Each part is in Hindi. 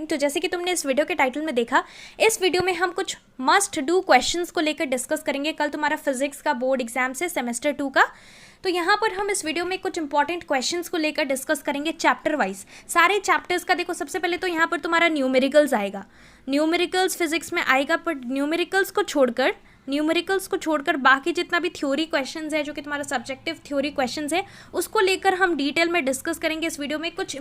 मॉर्निंग। तो जैसे कि तुमने इस वीडियो के टाइटल में देखा, इस वीडियो में हम कुछ मस्ट डू क्वेश्चंस को लेकर डिस्कस करेंगे। कल तुम्हारा फिजिक्स का बोर्ड एग्जाम से सेमेस्टर 2 का, तो यहाँ पर हम इस वीडियो में कुछ इंपॉर्टेंट क्वेश्चंस को लेकर डिस्कस करेंगे चैप्टर वाइज। सारे चैप्टर्स का देखो, सबसे पहले तो यहाँ पर तुम्हारा न्यूमेरिकल्स आएगा। न्यूमेरिकल्स फिजिक्स में आएगा, पर न्यूमेरिकल्स को छोड़कर बाकी जितना भी थ्योरी क्वेश्चंस है, जो कि तुम्हारा सब्जेक्टिव थ्योरी क्वेश्चंस है, उसको लेकर हम डिटेल में डिस्कस करेंगे इस वीडियो में। कुछ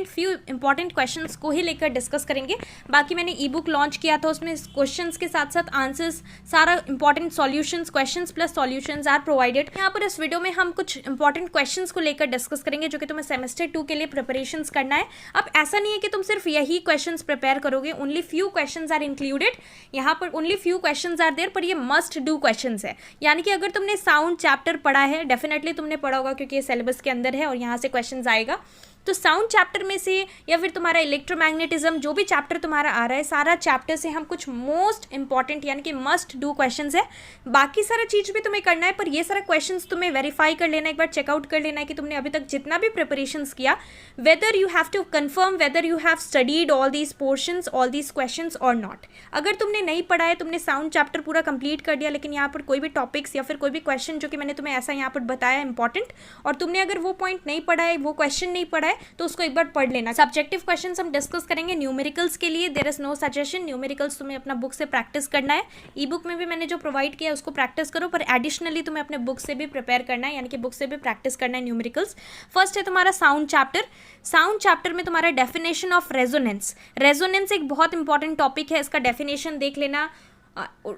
फ्यू इंपॉर्टेंट क्वेश्चंस को ही लेकर डिस्कस करेंगे। बाकी मैंने ई बुक लॉन्च किया था, उसमें क्वेश्चंस के साथ साथ आंसर्स, सारा important solutions, questions plus solutions are provided. यहाँ पर इस वीडियो में हम कुछ इंपॉर्टेंट क्वेश्चंस को लेकर डिस्कस करेंगे, जो कि तुम्हें सेमेस्टर 2 के लिए प्रिपरेशंस करना है। अब ऐसा नहीं है कि तुम सिर्फ यही क्वेश्चंस प्रिपेयर करोगे, only few questions are included. यहाँ पर only few questions are there, पर ये मस्ट डू क्वेश्चंस है। यानी कि अगर तुमने साउंड चैप्टर पढ़ा है, डेफिनेटली तुमने पढ़ा होगा क्योंकि ये सिलेबस के अंदर है और यहाँ से क्वेश्चंस आएगा। तो साउंड चैप्टर में से या फिर तुम्हारा इलेक्ट्रोमैग्नेटिज्म, जो भी चैप्टर तुम्हारा आ रहा है, सारा चैप्टर से हम कुछ मोस्ट इंपॉर्टेंट यानी कि मस्ट डू क्वेश्चंस है। बाकी सारा चीज़ भी तुम्हें करना है, पर ये सारा क्वेश्चंस तुम्हें वेरीफाई कर लेना है, एक बार चेकआउट कर लेना है कि तुमने अभी तक जितना भी प्रिपरेशंस किया, whether you have to confirm whether you have studied all these portions, all these questions और नॉट। अगर तुमने नहीं पढ़ा है, तुमने साउंड चैप्टर पूरा कंप्लीट कर दिया, लेकिन यहाँ पर कोई भी टॉपिक्स या फिर कोई भी क्वेश्चन जो कि मैंने तुम्हें ऐसा यहाँ पर बताया इंपॉर्टेंट, और तुमने अगर वो पॉइंट नहीं पढ़ा है, वो क्वेश्चन नहीं पढ़ा है, तो उसको एक बार पढ़ लेना। सब्जेक्टिव क्वेश्चंस हम डिस्कस करेंगे। न्यूमेरिकल्स के लिए there is no suggestion, numericals तुम्हें अपना बुक से प्रैक्टिस करना है। ई बुक में भी मैंने जो प्रोवाइड किया है उसको प्रैक्टिस करो, पर एडिशनली तुम्हें अपने बुक से भी प्रिपेयर करना है, यानी कि बुक से भी प्रैक्टिस करना है न्यूमेरिकल्स। फर्स्ट है तुम्हारा साउंड चैप्टर। साउंड चैप्टर में तुम्हारा डेफिनेशन ऑफ रेजोनेंस। रेजोनेंस एक बहुत इंपॉर्टेंट टॉपिक है, इसका डेफिनेशन देख लेना।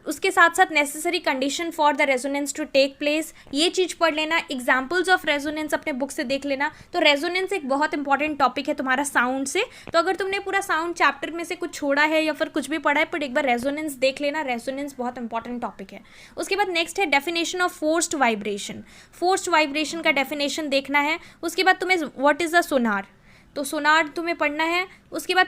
उसके साथ साथ necessary condition for the resonance to take place, ये चीज़ पढ़ लेना। एग्जाम्पल्स ऑफ रेजोनेंस अपने बुक से देख लेना। तो रेजोनेंस एक बहुत इंपॉर्टेंट टॉपिक है तुम्हारा साउंड से। तो अगर तुमने पूरा साउंड चैप्टर में से कुछ छोड़ा है या फिर कुछ भी पढ़ा है, पर एक बार रेजोनेंस देख लेना। रेजोनेंस बहुत इंपॉर्टेंट टॉपिक है। उसके बाद नेक्स्ट है definition of forced vibration. Forced vibration का डेफिनेशन देखना है। उसके बाद तुम्हें व्हाट इज द सोनार, तो सोनार तुम्हें पढ़ना है। उसके बाद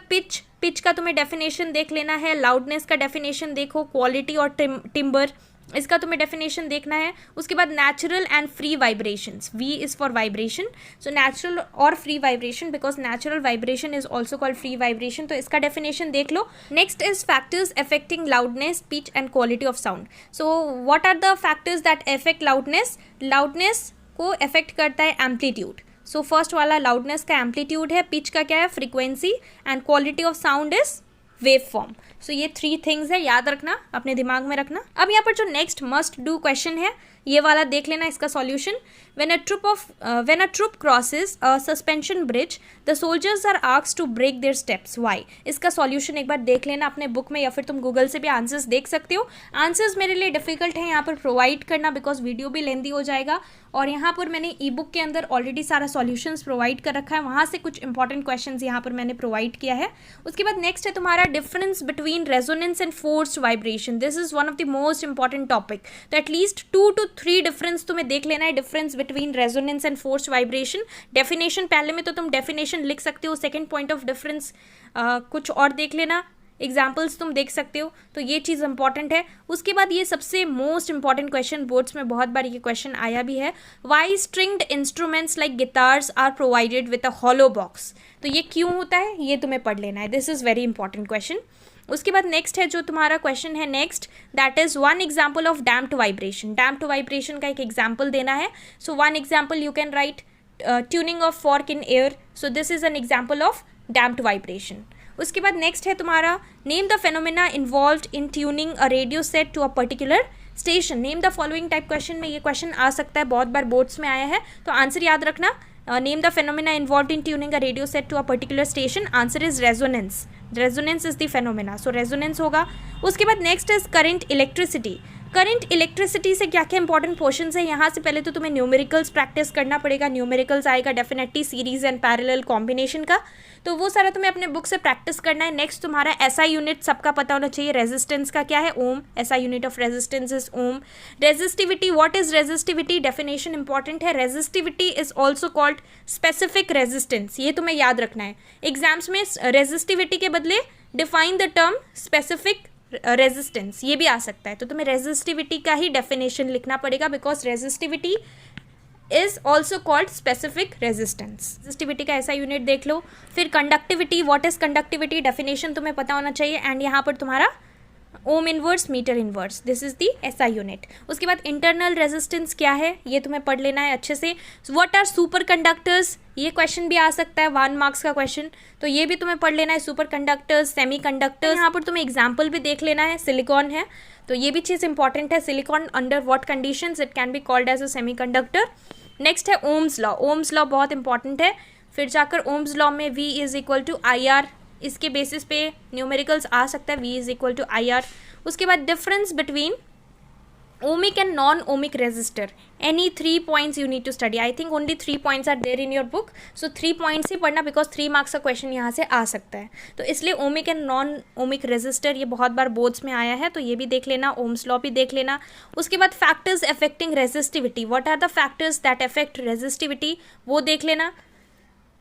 पिच का तुम्हें डेफिनेशन देख लेना है। लाउडनेस का डेफिनेशन देखो। क्वालिटी और टिम्बर, इसका तुम्हें डेफिनेशन देखना है। उसके बाद natural and free vibrations, V is for vibration, so natural और free vibration, because natural vibration is also called free vibration, तो इसका डेफिनेशन देख लो। Next is factors affecting loudness, pitch and quality of sound. So what are the factors that affect loudness? Loudness को अफेक्ट करता है एम्पलीट्यूड। सो फर्स्ट वाला लाउडनेस का एम्पलीट्यूड है, पिच का क्या है, frequency, and quality of sound is waveform. So ये 3 थिंग्स है, याद रखना, अपने दिमाग में रखना। अब यहाँ पर जो नेक्स्ट मस्ट डू क्वेश्चन है, ये वाला देख लेना, इसका solution. when a troop crosses a suspension bridge, the soldiers are asked to break their steps. Why? इसका सॉल्यूशन एक बार देख लेना अपने बुक में, या फिर तुम गूगल से भी आंसर्स देख सकते हो। आंसर्स मेरे लिए डिफिकल्ट है यहाँ पर प्रोवाइड करना, बिकॉज वीडियो भी लेंदी हो जाएगा, और यहाँ पर मैंने ई बुक के अंदर ऑलरेडी सारा सॉल्यूशंस प्रोवाइड कर रखा है, वहाँ से कुछ इंपॉर्टेंट क्वेश्चंस यहाँ पर मैंने प्रोवाइड किया है। उसके बाद नेक्स्ट है तुम्हारा difference between resonance and forced vibration. This is one of the most important topic. तो एटलीस्ट 2 to 3 डिफरेंस तुम्हें देख लेना है, difference between resonance and forced vibration. Definition पहले में तो तुम डेफिनेशन लिख सकते हो, सेकेंड पॉइंट ऑफ डिफरेंस कुछ और देख लेना, एग्जाम्पल्स तुम देख सकते हो, तो ये चीज़ इंपॉर्टेंट है। उसके बाद ये सबसे मोस्ट इंपॉर्टेंट क्वेश्चन, बोर्ड्स में बहुत बार ये क्वेश्चन आया भी है, why stringed instruments like guitars are provided with a hollow box. तो ये क्यों होता है, ये तुम्हें पढ़ लेना है। This is very important question. उसके बाद नेक्स्ट है जो तुम्हारा क्वेश्चन है next, that is one example of damped vibration. Damped vibration का एक एग्जाम्पल देना है। So one example you can write tuning of fork in air. So this is an example of damped vibration. उसके बाद नेक्स्ट है तुम्हारा name the phenomena involved in tuning a radio set to a particular station. Name the following type question में ये क्वेश्चन आ सकता है, बहुत बार बोर्ड्स में आया है, तो आंसर याद रखना। Name the phenomena involved in tuning a radio set to a particular station, answer is resonance. Resonance is the phenomena, so resonance होगा। उसके बाद next is current electricity. Current electricity से क्या क्या इंपॉर्टेंट पोर्शंस है, यहाँ से पहले तो तुम्हें न्यूमेरिकल्स प्रैक्टिस करना पड़ेगा। न्यूमेरिकल्स आएगा definitely series and parallel combination का, तो वो सारा तुम्हें अपने बुक से प्रैक्टिस करना है। नेक्स्ट तुम्हारा एसआई यूनिट सबका पता होना चाहिए। रेजिस्टेंस का क्या है, ohm. SI unit of resistance is ohm. Resistivity, what is resistivity, definition important है। Resistivity is also called specific resistance, ये तुम्हें याद रखना है। एग्जाम्स में रेजिस्टिविटी के बदले define the term specific resistance ये भी आ सकता है, तो तुम्हें रेजिस्टिविटी का ही डेफिनेशन लिखना पड़ेगा, because resistivity is also called specific resistance. Resistivity का ऐसा यूनिट देख लो। फिर conductivity, what is conductivity, definition तुम्हें पता होना चाहिए। एंड यहाँ पर तुम्हारा ohm inverse, metre inverse, this is the SI unit. उसके बाद इंटरनल रेजिस्टेंस क्या है ये तुम्हें पढ़ लेना है अच्छे से। व्हाट आर सुपर कंडक्टर्स, ये क्वेश्चन भी आ सकता है 1 मार्क्स का क्वेश्चन, तो ये भी तुम्हें पढ़ लेना है। सुपर कंडक्टर्स, सेमी कंडक्टर्स, यहाँ पर तुम्हें एग्जाम्पल भी देख लेना है। सिलिकॉन है तो ये भी चीज़ इंपॉर्टेंट है। Silicon under what conditions it can be called as a semiconductor. Next है ओम्स लॉ। ओम्स लॉ बहुत इंपॉर्टेंट है। फिर जाकर ओम्स लॉ में V is equal to I R, इसके बेसिस पे न्यूमेरिकल्स आ सकता है। V is equal to I R. उसके बाद difference between ohmic and non ohmic resistor, any 3 points you need to study. I think only 3 points are there in your book, so 3 points ही पढ़ना बिकॉज 3 मार्क्स का क्वेश्चन यहाँ से आ सकता है। तो इसलिए ohmic and non ohmic resistor ये बहुत बार बोर्ड्स में आया है, तो ये भी देख लेना। ओम्स लॉ भी देख लेना। उसके बाद factors affecting resistivity, what are the factors that affect resistivity, वो देख लेना।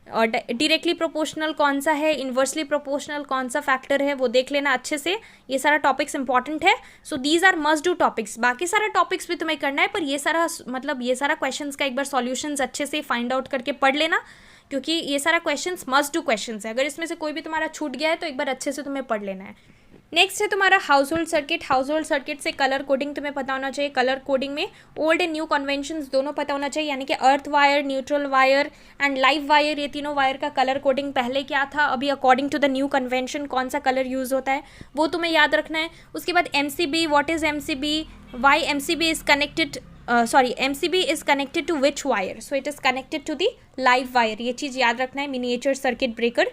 और डायरेक्टली प्रोपोर्शनल कौन सा है, इन्वर्सली प्रोपोर्शनल कौन सा फैक्टर है, वो देख लेना अच्छे से। ये सारा टॉपिक्स इंपॉर्टेंट है। So these are must do topics. बाकी सारा टॉपिक्स भी तुम्हें करना है, पर ये सारा मतलब ये सारा क्वेश्चंस का एक बार सॉल्यूशंस अच्छे से फाइंड आउट करके पढ़ लेना, क्योंकि ये सारा क्वेश्चंस मस्ट डू क्वेश्चंस है। अगर इसमें से कोई भी तुम्हारा छूट गया है तो एक बार अच्छे से तुम्हें पढ़ लेना है। नेक्स्ट है तुम्हारा house hold circuit. House hold circuit से कलर कोडिंग तुम्हें पता होना चाहिए। कलर कोडिंग में ओल्ड एंड न्यू कन्वेंशंस दोनों पता होना चाहिए, यानी कि earth wire, neutral wire and live wire, ये तीनों वायर का कलर कोडिंग पहले क्या था, अभी according to the new convention कौन सा कलर यूज होता है, वो तुम्हें याद रखना है। उसके बाद MCB, what is MCB, why MCB is connected, MCB is connected to which wire, so it is connected to the live wire, ये चीज़ याद रखना है। Miniature circuit breaker.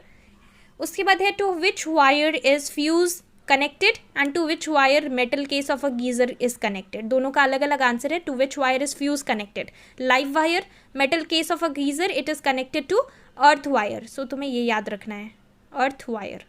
उसके बाद है to which wire is fuse connected and to which wire metal case of a geyser is connected. दोनों का अलग अलग आंसर है। To which wire is fuse connected, live wire, metal case of a geyser it is connected to earth wire, so तुम्हें ये याद रखना है, अर्थ वायर।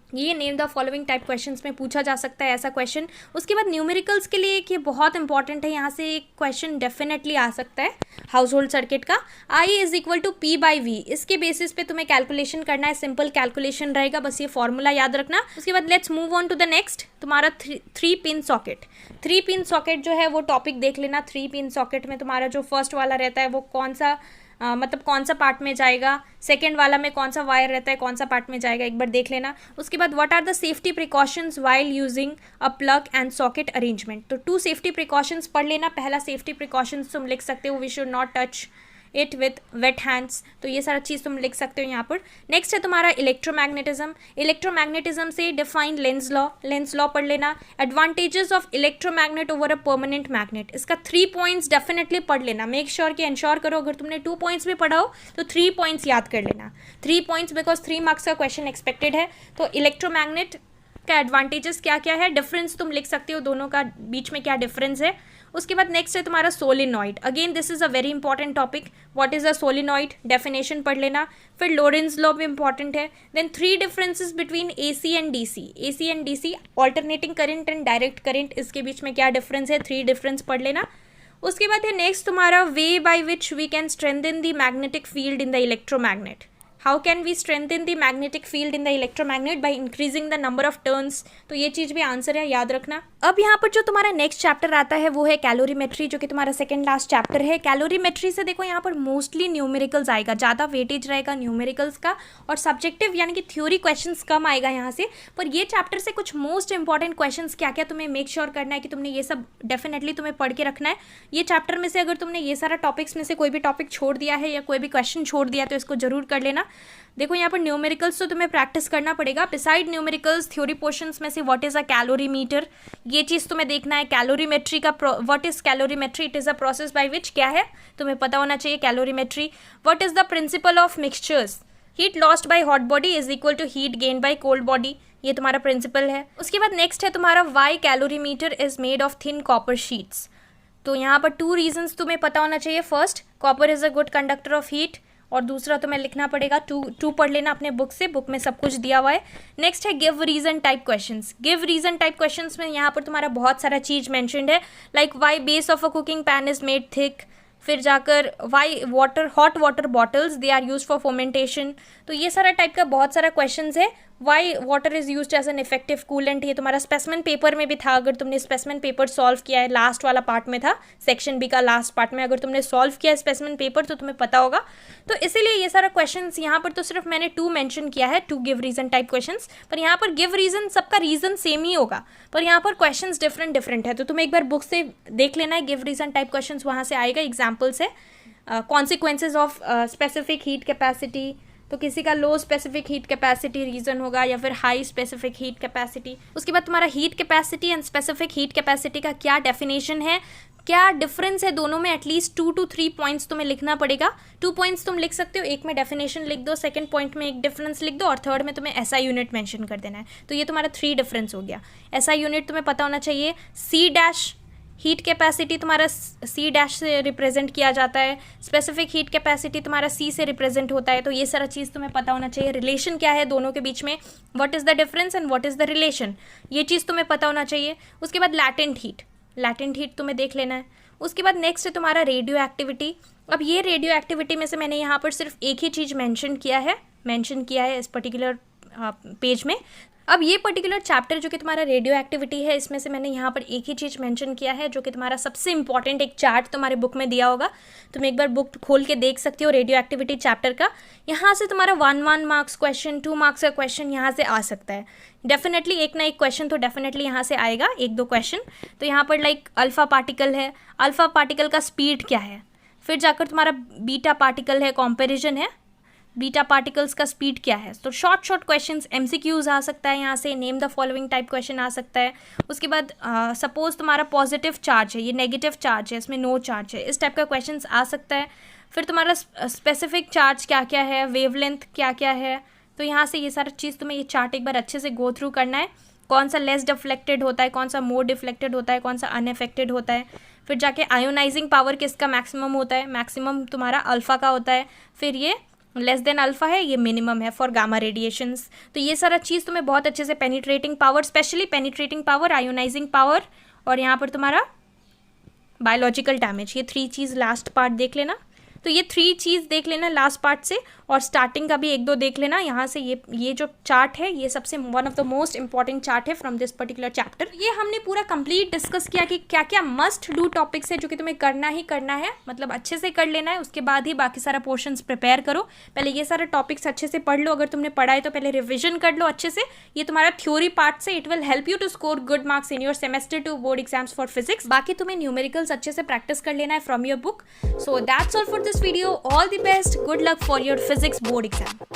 ये name the following type questions में पूछा जा सकता है ऐसा क्वेश्चन। उसके बाद न्यूमेरिकल्स के लिए ये बहुत इंपॉर्टेंट है, यहाँ से एक क्वेश्चन डेफिनेटली आ सकता है हाउस होल्ड सर्किट का। I is equal to P/V, इसके बेसिस पे तुम्हें कैलकुलेशन करना है। सिंपल कैलकुलेशन रहेगा, बस ये फॉर्मूला याद रखना। उसके बाद let's move on to the next, तुम्हारा 3 पिन सॉकेट। 3 पिन सॉकेट जो है वो टॉपिक देख लेना। 3 पिन सॉकेट में तुम्हारा जो फर्स्ट वाला रहता है वो कौन सा मतलब कौन सा पार्ट में जाएगा, सेकेंड वाला में कौन सा वायर रहता है, कौन सा पार्ट में जाएगा, एक बार देख लेना। उसके बाद what are the safety precautions while using a plug and socket arrangement, तो 2 सेफ्टी प्रिकॉशंस पढ़ लेना। पहला सेफ्टी प्रिकॉशंस तुम लिख सकते हो, we should not touch it with wet hands, तो ये सारा चीज़ तुम लिख सकते हो यहाँ पर। नेक्स्ट है तुम्हारा इलेक्ट्रोमैग्नेटिज्म। इलेक्ट्रोमैग्नेटिज्म से define Lenz law, Lenz law पढ़ लेना। Advantages of electromagnet over a permanent magnet, इसका 3 पॉइंट्स डेफिनेटली पढ़ लेना। मेक श्योर कि इंश्योर करो अगर तुमने 2 पॉइंट्स भी पढ़ा हो तो 3 पॉइंट्स याद कर लेना। 3 पॉइंट्स बिकॉज 3 मार्क्स का क्वेश्चन एक्सपेक्टेड है। तो इलेक्ट्रोमैग्नेट का एडवांटेजेस क्या क्या है, डिफरेंस तुम लिख सकते हो, दोनों का बीच में क्या डिफरेंस है। उसके बाद नेक्स्ट है तुम्हारा solenoid. Again this is a very important topic, what is a solenoid, definition पढ़ लेना। फिर लोरेंज लॉ भी इंपॉर्टेंट है। Then 3 differences between AC and DC, AC and DC, alternating current and direct current, इसके बीच में क्या डिफरेंस है, 3 डिफरेंस पढ़ लेना। उसके बाद है नेक्स्ट तुम्हारा way by which we can strengthen the magnetic field in the electromagnet. How can we strengthen the magnetic field in the electromagnet, by increasing the number of turns, तो ये चीज़ भी आंसर है, याद रखना। अब यहाँ पर जो तुम्हारा नेक्स्ट चैप्टर आता है वो है कैलोरीमेट्री, जो कि तुम्हारा सेकंड लास्ट चैप्टर है। कैलोरीमेट्री से देखो यहाँ पर मोस्टली न्यूमेरिकल्स आएगा, ज़्यादा वेटेज रहेगा न्यूमेरिकल्स का, और सब्जेक्टिव यानी कि थ्योरी क्वेश्चंस कम आएगा यहाँ से। पर ये चैप्टर से कुछ मोस्ट इंपॉर्टेंट क्वेश्चंस क्या क्या तुम्हें मेक श्योर करना है कि तुमने ये सब डेफिनेटली तुम्हें पढ़ के रखना है। ये चैप्टर में से अगर तुमने ये सारा टॉपिक्स में से कोई भी टॉपिक छोड़ दिया है या कोई भी क्वेश्चन छोड़ दिया तो इसको जरूर कर लेना। देखो यहाँ पर न्यूमेरिकल्स तो तुम्हें प्रैक्टिस करना पड़ेगा। बिसाइड न्यूमेरिकल्स थ्योरी पोर्शंस में से व्हाट इज अ कैलोरीमीटर, ये चीज़ तुम्हें देखना है। कैलोरीमेट्री का what is calorimetry, it is a process by which, क्या है तुम्हें पता होना चाहिए calorimetry. What is the principle of mixtures, heat lost by hot body is equal to heat gain by cold body, ये तुम्हारा प्रिंसिपल है। उसके बाद नेक्स्ट है तुम्हारा why calorimeter is made of thin copper sheets, तो यहाँ पर 2 रीजंस तुम्हें पता होना चाहिए। First, copper is a good conductor of heat, और दूसरा तुम्हें लिखना पड़ेगा, टू पढ़ लेना अपने बुक से, बुक में सब कुछ दिया हुआ है। नेक्स्ट है give reason type questions. Give reason type questions में यहाँ पर तुम्हारा बहुत सारा चीज मेंशन्ड है, like why base of a cooking pan is made thick, फिर जाकर why water hot water bottles they are use for fomentation. तो ये सारा टाइप का बहुत सारा क्वेश्चंस है। Why water is used as an effective coolant, ये तुम्हारा स्पेसिमेन पेपर में भी था। अगर तुमने स्पेसिमेन पेपर सॉल्व किया है, लास्ट वाला पार्ट में था, सेक्शन बी का लास्ट पार्ट में, अगर तुमने सॉल्व किया है स्पेसिमेन पेपर तो तुम्हें पता होगा। तो इसीलिए ये सारा क्वेश्चंस यहाँ पर तो सिर्फ मैंने 2 मेंशन किया है, 2 गिव रीजन टाइप क्वेश्चंस, पर यहाँ पर गिव रीजन सबका रीजन सेम ही होगा, पर यहाँ पर क्वेश्चंस डिफरेंट है। तो तुम्हें एक बार बुक से देख लेना है, गिव रीजन टाइप क्वेश्चंस वहाँ से आएगा, एग्जाम्पल्स है। Consequences of specific heat capacity, तो किसी का low specific heat capacity reason होगा या फिर हाई स्पेसिफिक हीट कैपेसिटी। उसके बाद तुम्हारा heat capacity and specific heat capacity का क्या डेफिनेशन है, क्या डिफरेंस है दोनों में, एटलीस्ट 2 to 3 पॉइंट्स तुम्हें लिखना पड़ेगा। 2 पॉइंट्स तुम लिख सकते हो, एक में डेफिनेशन लिख दो, सेकंड पॉइंट में एक डिफरेंस लिख दो और थर्ड में तुम्हें एसआई यूनिट मेंशन कर देना है। तो ये तुम्हारा 3 डिफरेंस हो गया। एसआई यूनिट तुम्हें पता होना चाहिए। सी डैश हीट कैपेसिटी तुम्हारा सी डैश से रिप्रेजेंट किया जाता है, स्पेसिफिक हीट कैपेसिटी तुम्हारा सी से रिप्रेजेंट होता है। तो ये सारा चीज़ तुम्हें पता होना चाहिए। रिलेशन क्या है दोनों के बीच में, what is the difference and what is the relation, ये चीज़ तुम्हें पता होना चाहिए। उसके बाद लैटेंट हीट तुम्हें देख लेना है। उसके बाद नेक्स्ट है तुम्हारा रेडियो एक्टिविटी। अब ये रेडियो एक्टिविटी में से मैंने यहाँ पर सिर्फ एक ही चीज़ मेंशन किया है इस पर्टिकुलर पेज में। अब ये पर्टिकुलर चैप्टर जो कि तुम्हारा रेडियो एक्टिविटी है, इसमें से मैंने यहाँ पर एक ही चीज़ मेंशन किया है, जो कि तुम्हारा सबसे इंपॉर्टेंट एक चार्ट तुम्हारे बुक में दिया होगा। तुम एक बार बुक खोल के देख सकते हो रेडियो एक्टिविटी चैप्टर का। यहाँ से तुम्हारा 1 मार्क्स क्वेश्चन, 2 मार्क्स का क्वेश्चन यहाँ से आ सकता है। डेफिनेटली एक ना एक क्वेश्चन तो डेफिनेटली यहाँ से आएगा, 1-2 क्वेश्चन। तो यहाँ पर लाइक अल्फा पार्टिकल है, अल्फा पार्टिकल का स्पीड क्या है, फिर जाकर तुम्हारा बीटा पार्टिकल है, कंपैरिजन है, बीटा पार्टिकल्स का स्पीड क्या है। तो शॉर्ट क्वेश्चंस, एमसीक्यूज आ सकता है यहाँ से, name the following type question आ सकता है। उसके बाद सपोज तुम्हारा पॉजिटिव चार्ज है, ये नेगेटिव चार्ज है, इसमें नो चार्ज है, इस टाइप का क्वेश्चंस आ सकता है। फिर तुम्हारा स्पेसिफिक चार्ज क्या क्या है, वेवलेंथ क्या क्या है। तो यहाँ से ये सारा चीज़ तुम्हें ये चार्ट एक बार अच्छे से गो थ्रू करना है, कौन सा लेस डिफ्लेक्टेड होता है, कौन सा मोर डिफ्लेक्टेड होता है, कौन सा अनएफेक्टेड होता है। फिर जाके आयोनाइजिंग पावर किसका मैक्सिमम होता है, मैक्सिमम तुम्हारा अल्फा का होता है। फिर ये लेस देन अल्फा है, ये मिनिमम है फॉर गामा रेडिएशंस। तो ये सारा चीज़ तुम्हें बहुत अच्छे से, penetrating power, specially penetrating power, ionising power, और यहाँ पर तुम्हारा बायोलॉजिकल डैमेज, ये 3 चीज़ लास्ट पार्ट देख लेना। तो ये 3 चीज़ देख लेना लास्ट पार्ट से, और स्टार्टिंग का भी 1-2 देख लेना। यहाँ से ये जो चार्ट है, ये सबसे one of the most important chart है फ्रॉम दिस पर्टिकुलर चैप्टर। ये हमने पूरा कंप्लीट डिस्कस किया कि क्या क्या मस्ट डू टॉपिक्स है जो कि तुम्हें करना ही करना है, मतलब अच्छे से कर लेना है, उसके बाद ही बाकी सारा पोर्शंस प्रिपेयर करो। पहले ये सारे टॉपिक्स अच्छे से पढ़ लो, अगर तुमने पढ़ा है तो पहले रिविजन कर लो अच्छे से। ये तुम्हारा थ्योरी पार्ट से, it will help you to score good marks in your semester 2 board exams for physics. बाकी तुम्हें न्यूमेरिकल्स अच्छे से प्रैक्टिस कर लेना है from your book. So that's all for this video. All the best, good luck for your physics board exam.